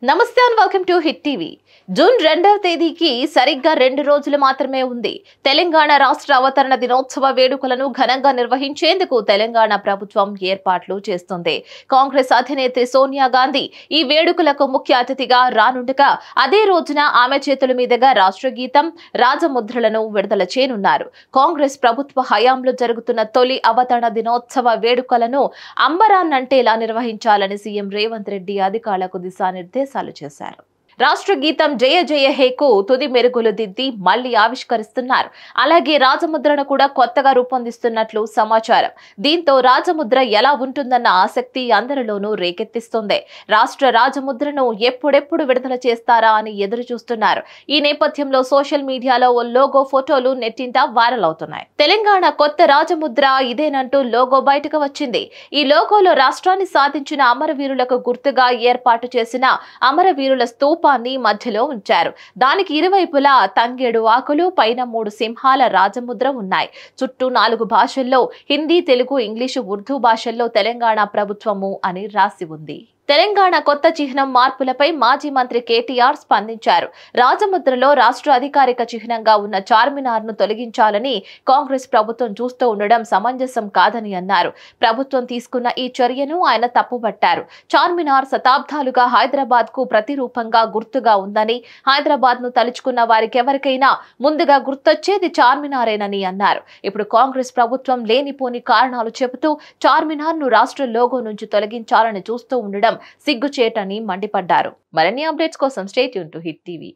నమస్తే and welcome to hit TV. June 2వ తేదీకి సరిగ్గా 2 రోజులు మాత్రమే ఉంది. తెలంగాణ రాష్ట్ర అవతరణ దినోత్సవ వేడుకలను ఘనంగా నిర్వహించేందుకు తెలంగాణ ప్రభుత్వం ఏర్పాట్లు చేస్తుంది. కాంగ్రెస్ అధినేత్రి సోనియా గాంధీ ఈ వేడుకలకు ముఖ్య అతిథిగా రానుండగా అదే రోజున ఆమె చేతుల మీదుగా రాష్ట్ర గీతం, రాజముద్రలను విడుదల చేయనున్నారు. కాంగ్రెస్ ప్రభుత్వ హయాంలో జరుగుతున్న తొలి అవతరణ దినోత్సవ వేడుకలను అంబరాన్నంటేలా నిర్వహించాలని సీఎం రేవంత్ రెడ్డి అధికారులకు దిశానిర్దేశం చేశారు. రాష్ట్ర గీతం జయ జయ హేకు తుది మెరుగులు దిద్ది మళ్లీ ఆవిష్కరిస్తున్నారు. అలాగే రాజముద్రను కూడా కొత్తగా రూపొందిస్తున్నట్లు సమాచారం. దీంతో రాజముద్ర ఎలా ఉంటుందన్న ఆసక్తి అందరిలోనూ రేకెత్తిస్తుంది. రాష్ట్ర రాజముద్రను ఎప్పుడెప్పుడు విడుదల చేస్తారా అని ఎదురు చూస్తున్నారు. ఈ నేపథ్యంలో సోషల్ మీడియాలో ఓ లోగో ఫోటోలు నెట్టింట వైరల్ అవుతున్నాయి. తెలంగాణ కొత్త రాజముద్ర ఇదేనంటూ లోగో బయటకు వచ్చింది. ఈ లోగోలో రాష్ట్రాన్ని సాధించిన అమరవీరులకు గుర్తుగా ఏర్పాటు చేసిన అమరవీరుల స్తూప మధ్యలో ఉంచారు. దానికి ఇరువైపులా తంగేడు ఆకులు, పైన 3 సింహాల రాజముద్ర ఉన్నాయి. చుట్టూ 4 భాషల్లో హిందీ, తెలుగు, ఇంగ్లీషు, ఉర్దూ భాషల్లో తెలంగాణ ప్రభుత్వము అని రాసి ఉంది. తెలంగాణ కొత్త చిహ్నం మార్పులపై మాజీ మంత్రి కేటీఆర్ స్పందించారు. రాజముద్రలో రాష్ట్ర అధికారిక చిహ్నంగా ఉన్న చార్మినార్ ను తొలగించాలని కాంగ్రెస్ ప్రభుత్వం చూస్తూ ఉండడం సమంజసం కాదని అన్నారు. ప్రభుత్వం తీసుకున్న ఈ చర్యను ఆయన తప్పుపట్టారు. చార్మినార్ శతాబ్దాలుగా హైదరాబాద్ కు ప్రతిరూపంగా గుర్తుగా ఉందని, హైదరాబాద్ ను తలుచుకున్న వారికెవరికైనా ముందుగా గుర్తొచ్చేది చార్మినారేనని అన్నారు. ఇప్పుడు కాంగ్రెస్ ప్రభుత్వం లేనిపోని కారణాలు చెబుతూ చార్మినార్ ను రాష్ట్ర లోగో నుంచి తొలగించాలని చూస్తూ ఉండడం సిగ్గుచేటని మండిపడ్డారు. మరిన్ని అప్డేట్స్ కోసం stay tune to hit TV.